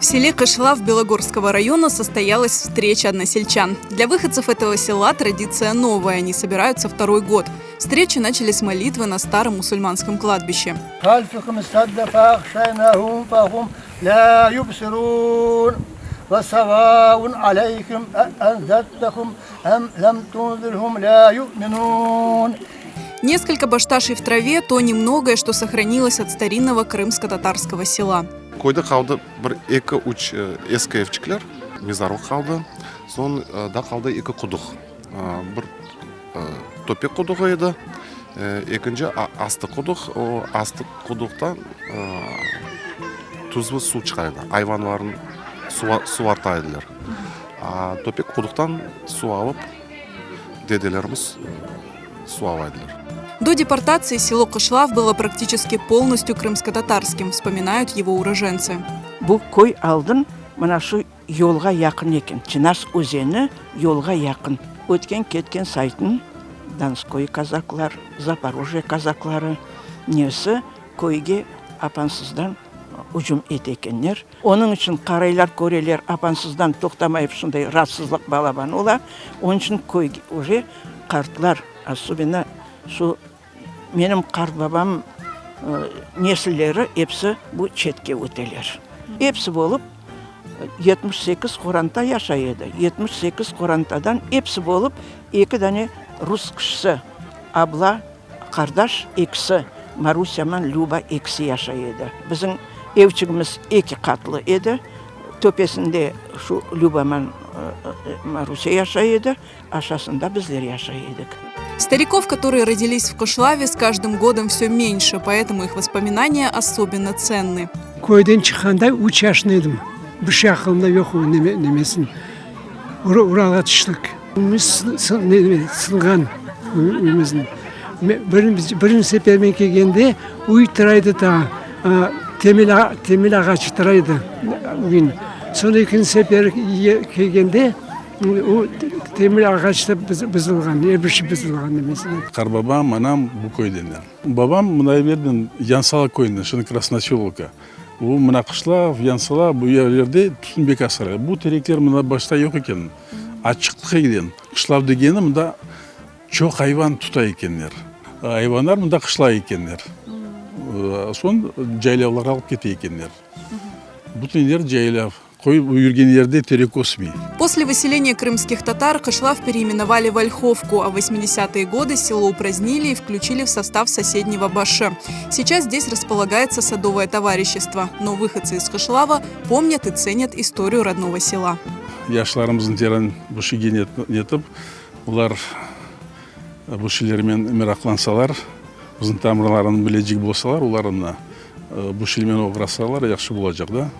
В селе Кышлав Белогорского района состоялась встреча односельчан. Для выходцев этого села традиция новая, они собираются второй год. Встречи начали с молитвы на старом мусульманском кладбище. Несколько башташей в траве – то немногое, что сохранилось от старинного крымско-татарского села. Койда қалды бір екі-үш ескі евчиклер, мезарок қалды. Сон да қалды екі құдық. Бір топек құдығы еді, екінші асты құдық. О асты құдықтан тұзлы су шығайды. Айванларын суартайдылар. Топек құдықтан су алып, деделеріміз су алайдылар. До депортации село Кышлав было практически полностью крымско-татарским, вспоминают его уроженцы. Бұл кой алдын мұнашы елға яқын екен. Чинас өзені елға яқын. Өткен кеткен сайтын Донской казаклар, Запорожье казаклары несі койге апансыздан ұжым етекенлер. Оның үшін қарайлар, көрелер апансыздан тоқтамайып шындай рассызлық балабан ола. Оның үшін койге уже қартлар, особенно şu benim қарт бабам nesillері епсі bu четке өтелер. Епсі болып 78 қоранта яшайды. 78 қорантадан епсі болып екі дәне рус кішісі Абла қардаш екісі Маруся мен Люба екісі яшайды. Біздің евчігіміз екі қатлы еді. Төпесінде şu Люба мен Маруся яшайды, ашасында біздер яшайдық. Стариков, которые родились в Кышлаве, с каждым годом все меньше, поэтому их воспоминания особенно ценны. Койдан чыққанда 3 жашында едім. Бір шақылымда оқу немесін. Уралға түштік. Сылған өмізін. Бірін сепермен келгенде үй тұрайды да, темел ағашы тұрайды. Соны екінші сепер келгенде темір ағашты бұзылған, ербіші бұзылған немесіне. Қарбабам, анам бұл көйден. Бабам мұнай берден Янсала көйден, шыны Красночеловка. Бұл мұна Кышлав, Янсала, бұл ерлерде Түтінбек асыры. Бұл теректер мұна башта yok екен. Ачықтық еден. Кышлав дегені мұнда чоқ айван тұта екенлер. Айвандар мұнда Кышла екенлер. Сон жайлавлар алып кете екенлер. Бұтынлер жайлав. После выселения крымских татар Кышлав переименовали в Ольховку, а в 80-е годы село упразднили и включили в состав соседнего Баше. Сейчас здесь располагается садовое товарищество, но выходцы из Кышлава помнят и ценят историю родного села. Яшыларымыздың терен бұшыге нетіп, олар бұшылермен мерақлансалар, біздің тамырларын білежік болсалар, оларына бұшылмен оғырасалар, яқшы болacak да.